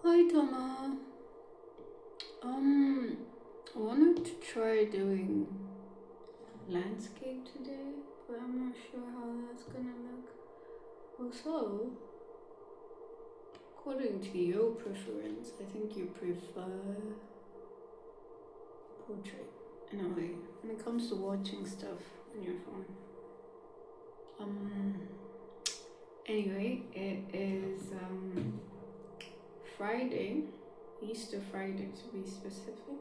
Hi Toma. I wanted to try doing landscape today, but I'm not sure how that's gonna look. Also, according to your preference, I think you prefer portrait in a way when it comes to watching stuff on your phone. Um. Anyway, it is Friday, Easter Friday to be specific.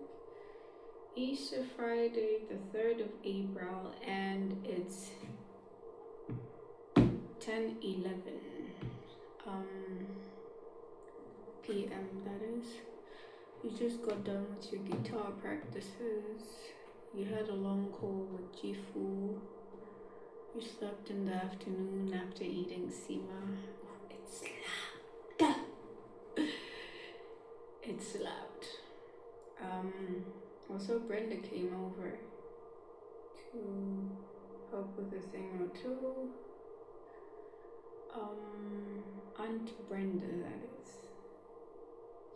Easter Friday, the 3rd of April, and it's 10:11 p.m. That is. You just got done with your guitar practices. You had a long call with Jifu. You slept in the afternoon after eating sima. It's loud. It's loud. Also, Brenda came over to help with a thing or two. Aunt Brenda, that is.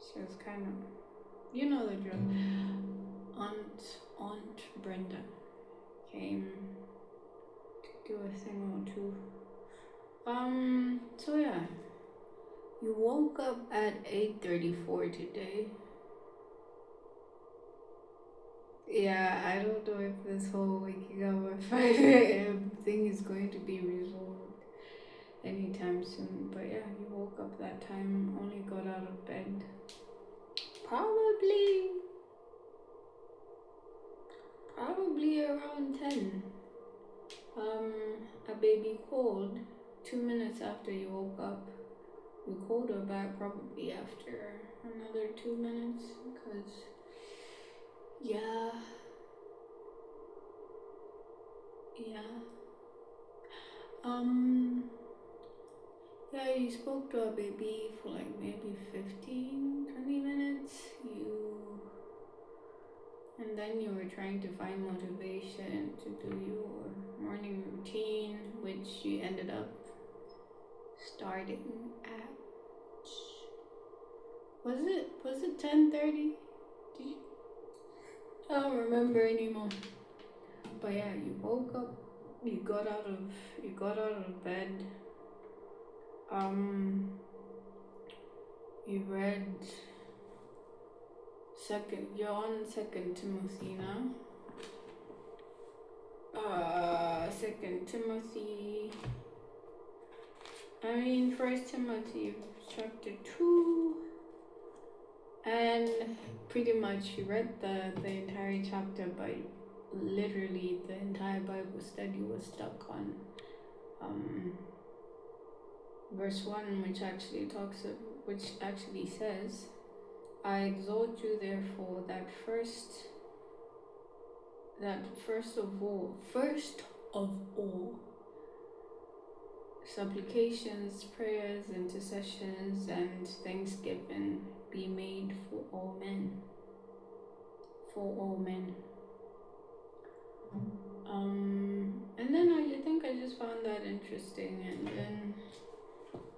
She was kind of, you know the drill. Aunt Brenda came to do a thing or two. So yeah, you woke up at 8:34 today. Yeah, I don't know if this whole waking up at 5 a.m. thing is going to be resolved anytime soon. But yeah, you woke up that time, only got out of bed. Probably around 10. A baby called 2 minutes after you woke up. You called her back probably after another 2 minutes because, yeah. Yeah, you spoke to a baby for like maybe 15-20 minutes. And then you were trying to find motivation to do your morning routine, which you ended up starting at, was it 10:30? Did you? I don't remember anymore. But yeah, you woke up, you got out of bed. You read you're on Second Timothy now. Second Timothy. First Timothy chapter 2, and pretty much you read the entire chapter, but literally the entire Bible study was stuck on verse 1, which actually says, I exhort you therefore that first of all, supplications, prayers, intercessions, and thanksgiving be made for all men. And then I just found that interesting, and then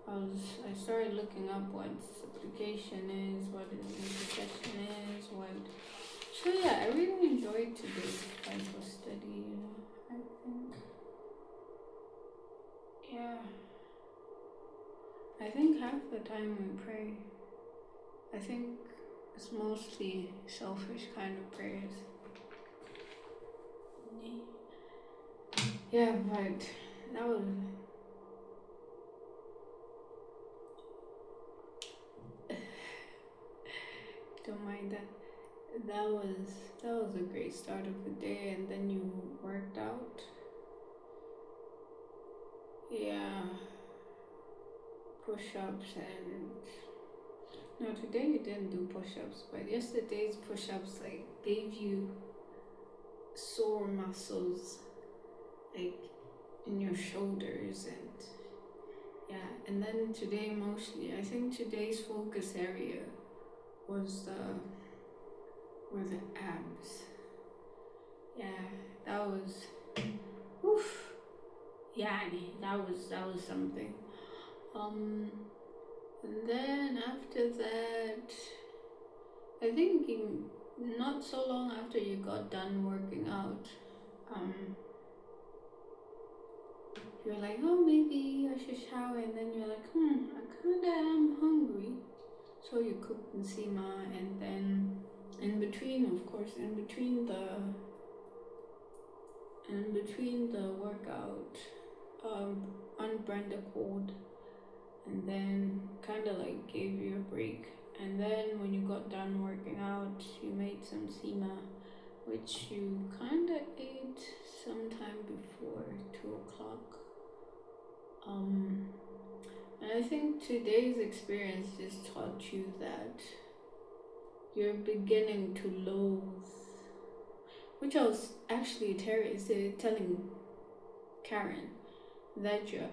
I started looking up what supplication is, what intercession is, So yeah, I really enjoyed today's Bible study. I think. Yeah. I think half the time we pray, I think it's mostly selfish kind of prayers. Yeah, but that was don't mind that. That was a great start of the day, and then you worked out. Yeah, push-ups and no, today you didn't do push-ups, but yesterday's push-ups like gave you sore muscles like in your shoulders, and yeah, and then today mostly I think today's focus area was were the abs. Yeah, that was oof. Yeah, that was something. And then after that, I think not so long after you got done working out, you're like, oh, maybe I should shower. And then you're like, I kinda am hungry. So you cooked nsima, and then in between, of course, in between the workout, Aunt Brenda called, and then kind of like gave you a break. And then when you got done working out, you made some sima, which you kind of ate sometime before 2 o'clock. And I think today's experience just taught you that you're beginning to loathe, which I was actually telling Karen, that you're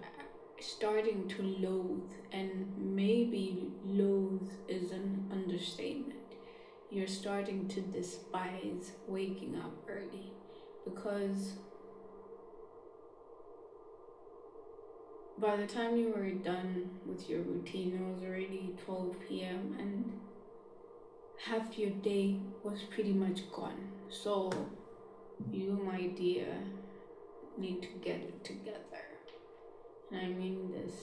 starting to loathe, and maybe loathe is an understatement. You're starting to despise waking up early, because by the time you were done with your routine, it was already 12 p.m. and half your day was pretty much gone. So you, my dear, need to get it together. And I mean this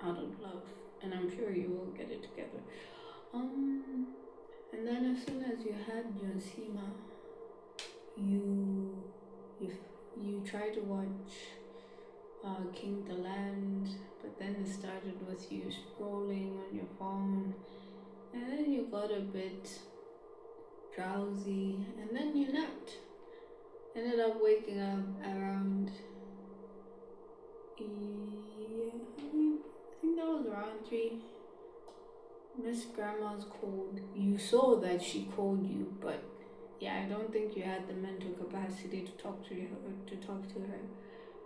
out of love, and I'm sure you will get it together. And then as soon as you had your sima, you try to watch King the Land, but then it started with you scrolling on your phone, and then you got a bit drowsy, and then you napped. Ended up waking up around, I think that was around 3. Miss Grandma's called. You saw that she called you, but yeah, I don't think you had the mental capacity to talk to her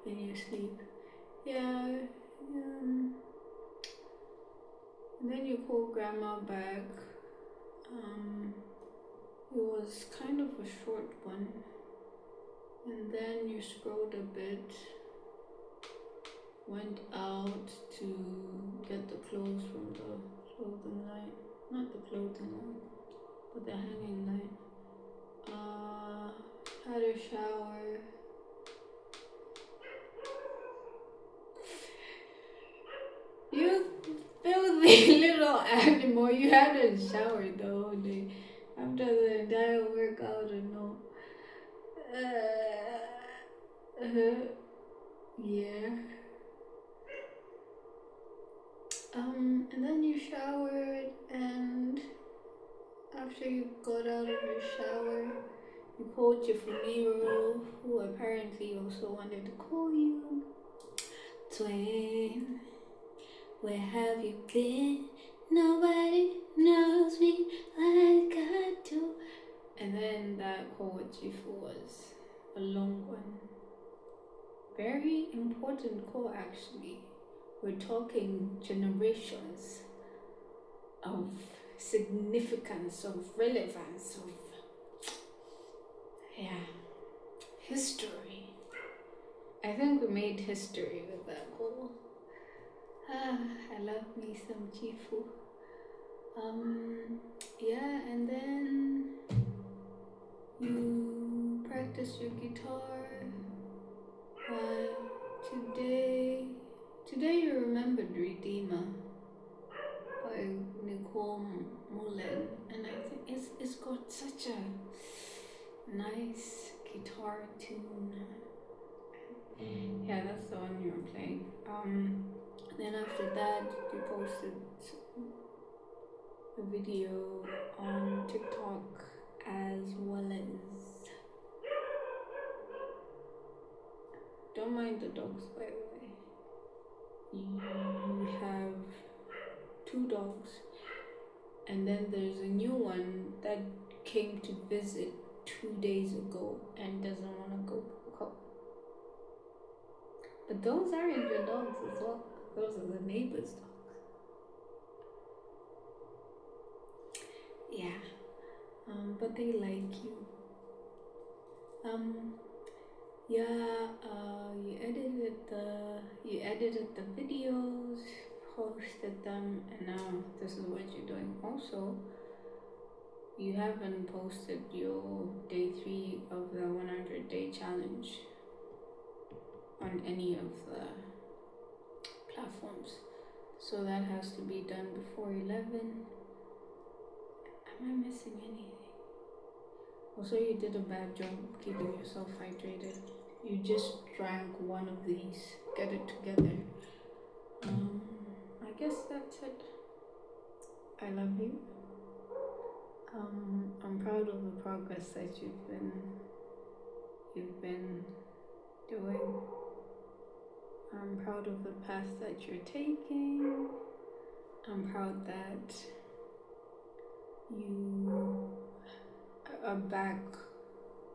in your sleep. Yeah. And then you called Grandma back. It was kind of a short one. And then you scrolled a bit, went out to get the clothes from the clothing line. Not the clothing line, but the hanging line. Had a shower. You filthy little animal. You had a shower the whole day after the entire workout and all. Yeah. And then you showered, and after you got out of your shower, you called your Fumiro, who apparently also wanted to call you. Twin, where have you been? Nobody knows me like I do. And then that call with Jifu was a long one. Very important call, actually. We're talking generations of significance, of relevance, of history. I think we made history with that call. I love me some Jifu. And then you practice your guitar. Today you remembered Redeemer by Nicole Mullen, and I think it's got such a nice guitar tune. Yeah, that's the one you were playing. Then after that, you posted a video on TikTok as well as. Don't mind the dogs, by the way. You have 2 dogs, and then there's a new one that came to visit 2 days ago and doesn't want to go back up. But those aren't your dogs as well. Those are the neighbor's dogs. Yeah. But they like you. You edited the videos, posted them, and now this is what you're doing. Also, you haven't posted your day 3 of the 100-day challenge on any of the platforms. So that has to be done before 11. Am I missing anything? Also, you did a bad job keeping yourself hydrated. You just drank one of these. Get it together. I guess that's it. I love you. I'm proud of the progress that you've been doing. I'm proud of the path that you're taking. I'm proud that you are back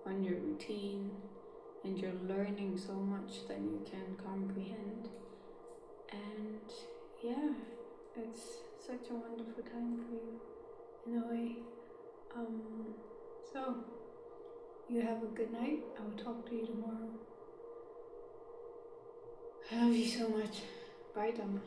on your routine and you're learning so much that you can comprehend. And yeah, it's such a wonderful time for you in a way. So you have a good night. I will talk to you tomorrow. I love you so much. Bye, Dama.